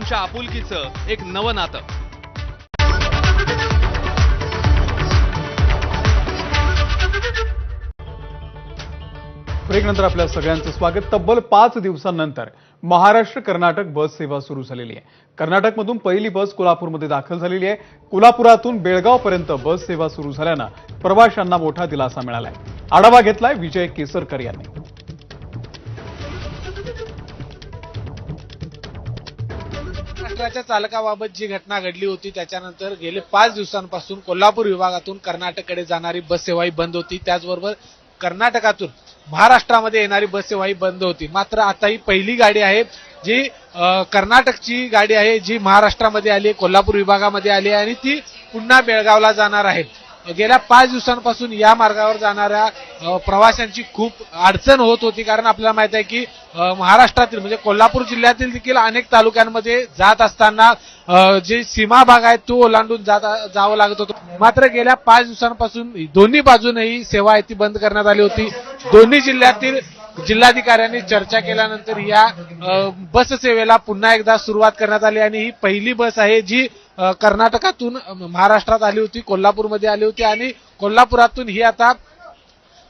अशा आपुलकीचं एक नवं नातं. ब्रेकनंतर आपल्या सगळ्यांचं स्वागत. तब्बल 5 दिवसांनंतर महाराष्ट्र कर्नाटक बस सेवा सुरू झालेली आहे. कर्नाटकमधून पहिली बस कोल्हापूरमध्ये दाखल झालेली आहे. कोल्हापुरातून बेळगावपर्यंत बस सेवा सुरू झाल्यानं प्रवाशांना मोठा दिलासा मिळालाय. आढावा घेतलाय विजय केसरकर यांनी. महाराष्ट्राच्या चालकाबाबत जी घटना घडली होती त्याच्यानंतर गेले 5 दिवसांपासून कोल्हापूर विभागातून कर्नाटककडे जाणारी बस सेवाही बंद होती. त्याचबरोबर कर्नाटकातून महाराष्ट्रामध्ये येणारी बस सेवाही बंद होती. मात्र आता ही पहिली गाडी आहे जी कर्नाटकची गाडी आहे जी महाराष्ट्रामध्ये आली, कोल्हापूर विभागामध्ये आली आणि ती पुन्हा बेळगावला जाणार आहे. गेल्या 5 दिवसांपासून या मार्गावर जाणाऱ्या प्रवाशांची खूप अडचण होत होती, कारण आपल्याला माहित आहे की महाराष्ट्रातील म्हणजे कोल्हापूर जिल्ह्यातील देखील अनेक तालुक्यांमध्ये जात असताना जे सीमा भाग आहे तो ओलांडून जावं लागत होतं. मात्र गेल्या 5 दिवसांपासून दोन्ही बाजूनही सेवा आहे ती बंद करण्यात आली होती. दोन्ही जिल्ह्यातील जिल्हाधिकाऱ्यांनी चर्चा केल्यानंतर या बस सेवेला पुन्हा एकदा सुरुवात करण्यात आली आणि ही पहिली बस आहे जी कर्नाटकातून महाराष्ट्रात आली होती, कोल्हापूरमध्ये आली होती आणि कोल्हापुरातून ही आता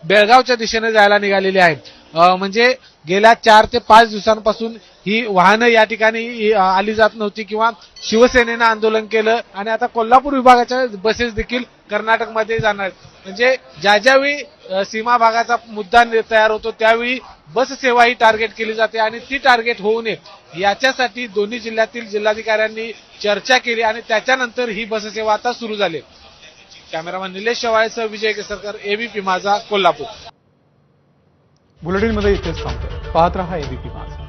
बेळगावच्या दिशेने जायला निघालेली आहे. म्हणजे गेल्या 4 ते 5 दिवसांपासून ही वाहनं या ठिकाणी आली जात नव्हती किंवा शिवसेनेनं आंदोलन केलं आणि आता कोल्हापूर विभागाच्या बसेस देखील कर्नाटकमध्ये जाणार. म्हणजे ज्यावेळी सीमा भागाचा मुद्दा तयार होतो त्यावेळी बस सेवा ही टार्गेट केली जाते आणि ती टार्गेट होऊ नये याच्यासाठी दोन्ही जिल्ह्यातील जिल्हाधिकाऱ्यांनी चर्चा केली आणि त्याच्यानंतर ही बस सेवा आता सुरू झाली. कॅमेरामॅन निलेश शेवाळेसह विजय केसरकर, एबीपी माझा, कोल्हापूर. बुलेटिनमध्ये इथेच थांबतोय. पाहत रहा एबीपी माझा.